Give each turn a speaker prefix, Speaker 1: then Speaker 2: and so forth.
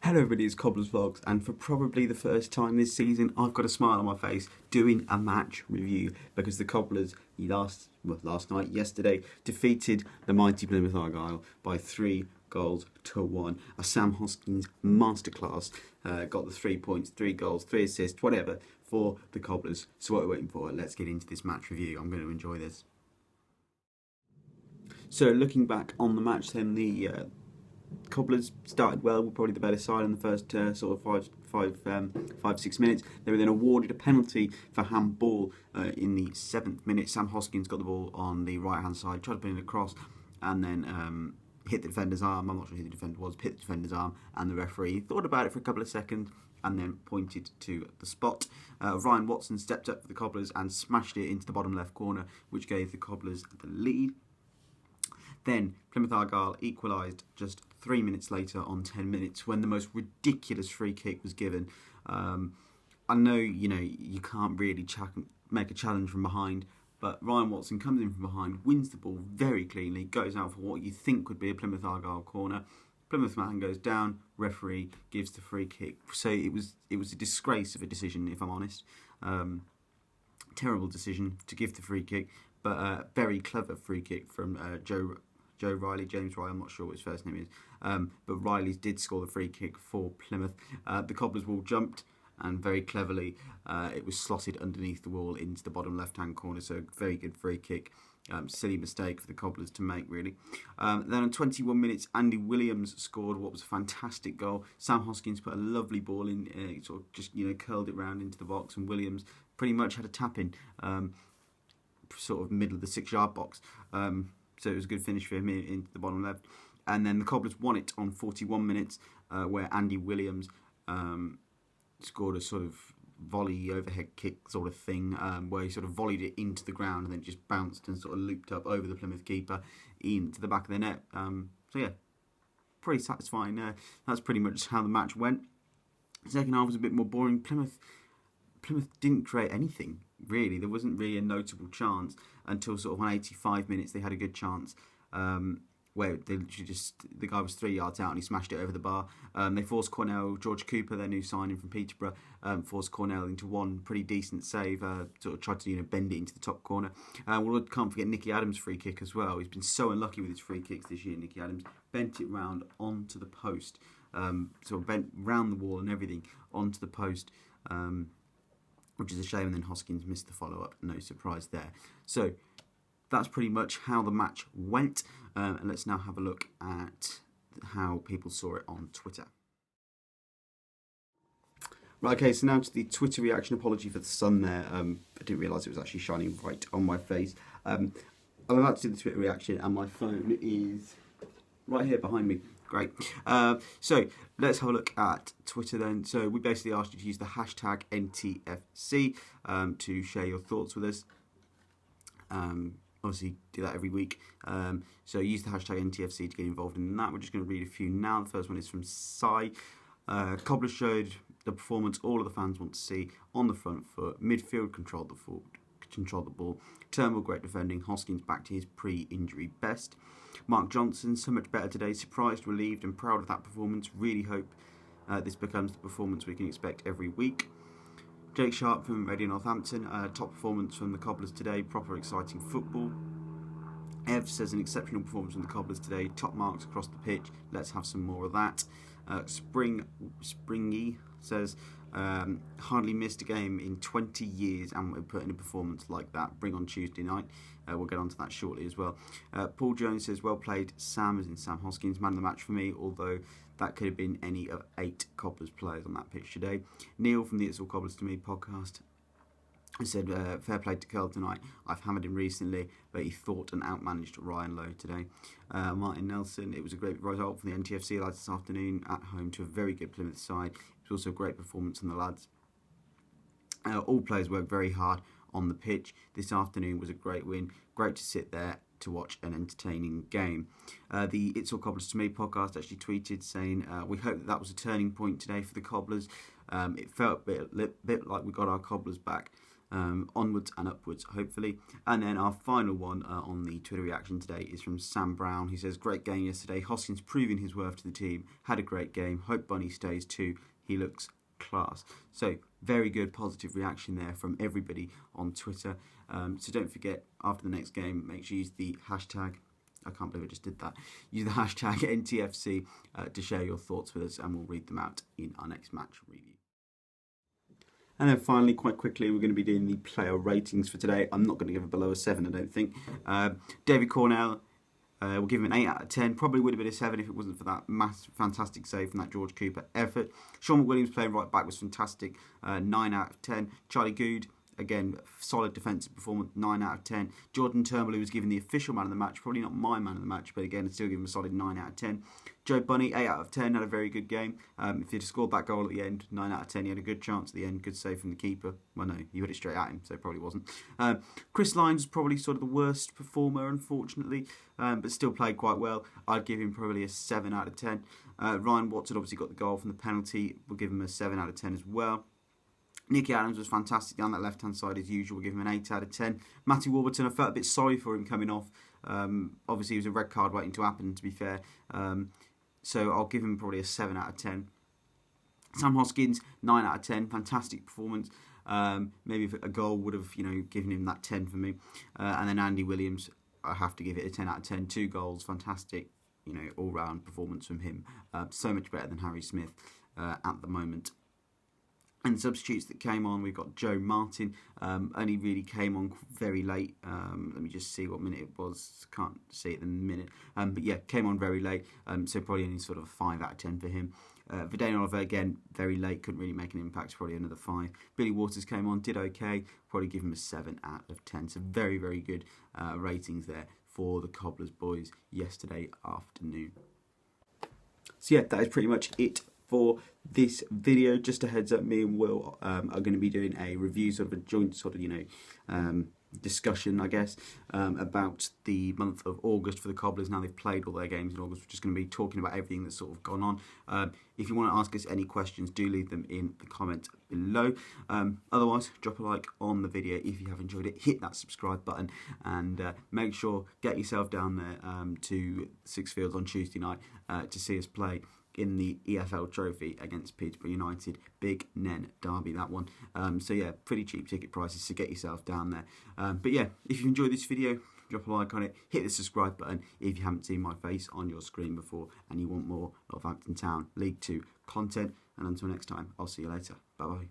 Speaker 1: Hello everybody, it's Cobblers Vlogs, and for probably the first time this season, I've got a smile on my face doing a match review because the Cobblers yesterday, defeated the mighty Plymouth Argyle by 3-1. A Sam Hoskins masterclass, got the 3 points, 3 goals, 3 assists, whatever, for the Cobblers. So what are we waiting for? Let's get into this match review. I'm going to enjoy this. So looking back on the match then, the Cobblers started well, were probably the better side in the first sort of 5-6 minutes. They were then awarded a penalty for handball in the 7th minute. Sam Hoskins got the ball on the right hand side, tried to put it across, and then hit the defender's arm. I'm not sure who the defender was, hit the defender's arm, and the referee thought about it for a couple of seconds and then pointed to the spot. Ryan Watson stepped up for the Cobblers and smashed it into the bottom left corner, which gave the Cobblers the lead. Then Plymouth Argyle equalised just 3 minutes later on 10 minutes when the most ridiculous free kick was given. I know, you can't really make a challenge from behind, but Ryan Watson comes in from behind, wins the ball very cleanly, goes out for what you think would be a Plymouth Argyle corner. Plymouth man goes down, referee gives the free kick. So it was a disgrace of a decision, if I'm honest. Terrible decision to give the free kick, but a very clever free kick from James Riley, I'm not sure what his first name is, but Riley did score the free kick for Plymouth. The Cobblers' wall jumped, and very cleverly it was slotted underneath the wall into the bottom left-hand corner, so very good free kick. Silly mistake for the Cobblers to make, really. Then on 21 minutes, Andy Williams scored what was a fantastic goal. Sam Hoskins put a lovely ball in, sort of just curled it round into the box, and Williams pretty much had a tap-in, sort of middle of the 6-yard box. So it was a good finish for him into the bottom left. And then the Cobblers won it on 41 minutes, where Andy Williams scored a sort of volley overhead kick sort of thing, where he sort of volleyed it into the ground and then just bounced and sort of looped up over the Plymouth keeper into the back of the net. So yeah, pretty satisfying. That's pretty much how the match went. The second half was a bit more boring. Plymouth didn't create anything, really. There wasn't really a notable chance until sort of on 85 minutes they had a good chance, where they literally the guy was 3 yards out and he smashed it over the bar. They forced George Cooper, their new signing from Peterborough, forced Cornell into one pretty decent save, sort of tried to bend it into the top corner. Can't forget Nicky Adams' free kick as well. He's been so unlucky with his free kicks this year, Nicky Adams. Bent it round onto the post, sort of bent round the wall and everything onto the post, which is a shame, and then Hoskins missed the follow-up. No surprise there. So that's pretty much how the match went, and let's now have a look at how people saw it on Twitter. Right, okay, so now to the Twitter reaction. Apology for the sun there. I didn't realise it was actually shining right on my face. I'm about to do the Twitter reaction, and my phone is right here behind me. Great. So let's have a look at Twitter then. So we basically asked you to use the hashtag NTFC to share your thoughts with us. Obviously do that every week. So use the hashtag NTFC to get involved in that. We're just going to read a few now. The first one is from Sai. Cobblers showed the performance all of the fans want to see on the front foot. Midfield controlled the ball. Turnbull great defending. Hoskins back to his pre-injury best. Mark Johnson, so much better today. Surprised, relieved and proud of that performance. Really hope this becomes the performance we can expect every week. Jake Sharp from Radio Northampton, top performance from the Cobblers today. Proper exciting football. Ev says an exceptional performance from the Cobblers today. Top marks across the pitch. Let's have some more of that. Springy says hardly missed a game in 20 years and we put in a performance like that. Bring on Tuesday night. We'll get onto that shortly as well. Paul Jones says well played Sam, as in Sam Hoskins, man of the match for me, although that could have been any of 8 Cobblers players on that pitch today. Neil from the It's All Cobblers to Me podcast said fair play to Curl tonight. I've hammered him recently, but he thought and outmanaged Ryan Lowe today. Martin Nelson, it was a great result from the NTFC lads this afternoon at home to a very good Plymouth side. It was also a great performance from the lads. All players worked very hard on the pitch. This afternoon was a great win. Great to sit there to watch an entertaining game. The It's All Cobblers to Me podcast actually tweeted saying, we hope that was a turning point today for the Cobblers. It felt a bit like we got our Cobblers back. onwards and upwards, hopefully. And then our final one on the Twitter reaction today is from Sam Brown. He says, great game yesterday. Hoskins proving his worth to the team. Had a great game. Hope Bunny stays too. He looks class. So very good positive reaction there from everybody on Twitter. So don't forget, after the next game, make sure you use the hashtag, I can't believe I just did that, use the hashtag NTFC to share your thoughts with us, and we'll read them out in our next match review. And then finally, quite quickly, we're going to be doing the player ratings for today. I'm not going to give it below a 7, I don't think. David Cornell, we'll give him an 8 out of 10. Probably would have been a 7 if it wasn't for that fantastic save from that George Cooper effort. Sean McWilliams playing right back was fantastic. 9 out of 10. Charlie Good, again, solid defensive performance, 9 out of 10. Jordan Turnbull, who was given the official man of the match, probably not my man of the match, but again, still give him a solid 9 out of 10. Joe Bunny, 8 out of 10, had a very good game. If he'd have scored that goal at the end, 9 out of 10, he had a good chance at the end, good save from the keeper. Well, no, he hit it straight at him, so it probably wasn't. Chris Lyons was probably sort of the worst performer, unfortunately, but still played quite well. I'd give him probably a 7 out of 10. Ryan Watson obviously got the goal from the penalty. We'll give him a 7 out of 10 as well. Nicky Adams was fantastic down that left-hand side as usual. We'll give him an 8 out of 10. Matty Warburton, I felt a bit sorry for him coming off. Obviously, it was a red card waiting to happen, to be fair. So I'll give him probably a 7 out of 10. Sam Hoskins, 9 out of 10. Fantastic performance. Maybe if a goal would have, given him that 10 for me. And then Andy Williams, I have to give it a 10 out of 10. 2 goals, fantastic, all-round performance from him. So much better than Harry Smith at the moment. And substitutes that came on, we've got Joe Martin, only really came on very late. Let me just see what minute it was, can't see it in a minute. But yeah, came on very late, so probably only sort of a 5 out of 10 for him. Verdane Oliver, again, very late, couldn't really make an impact, probably another 5. Billy Waters came on, did okay, probably give him a 7 out of 10. So very, very good ratings there for the Cobblers boys yesterday afternoon. So yeah, that is pretty much it for this video. Just a heads up, me and Will are going to be doing a review, sort of a joint sort of, discussion, I guess, about the month of August for the Cobblers. Now they've played all their games in August, we're just going to be talking about everything that's sort of gone on. If you want to ask us any questions, do leave them in the comment below. Otherwise, drop a like on the video if you have enjoyed it. Hit that subscribe button and make sure, get yourself down there to Sixfields on Tuesday night to see us play in the EFL Trophy against Peterborough United. Big Nen derby, that one. So yeah, pretty cheap ticket prices, so get yourself down there. But yeah, if you enjoyed this video, drop a like on it, hit the subscribe button if you haven't seen my face on your screen before and you want more Northampton Town League 2 content. And until next time, I'll see you later. Bye bye.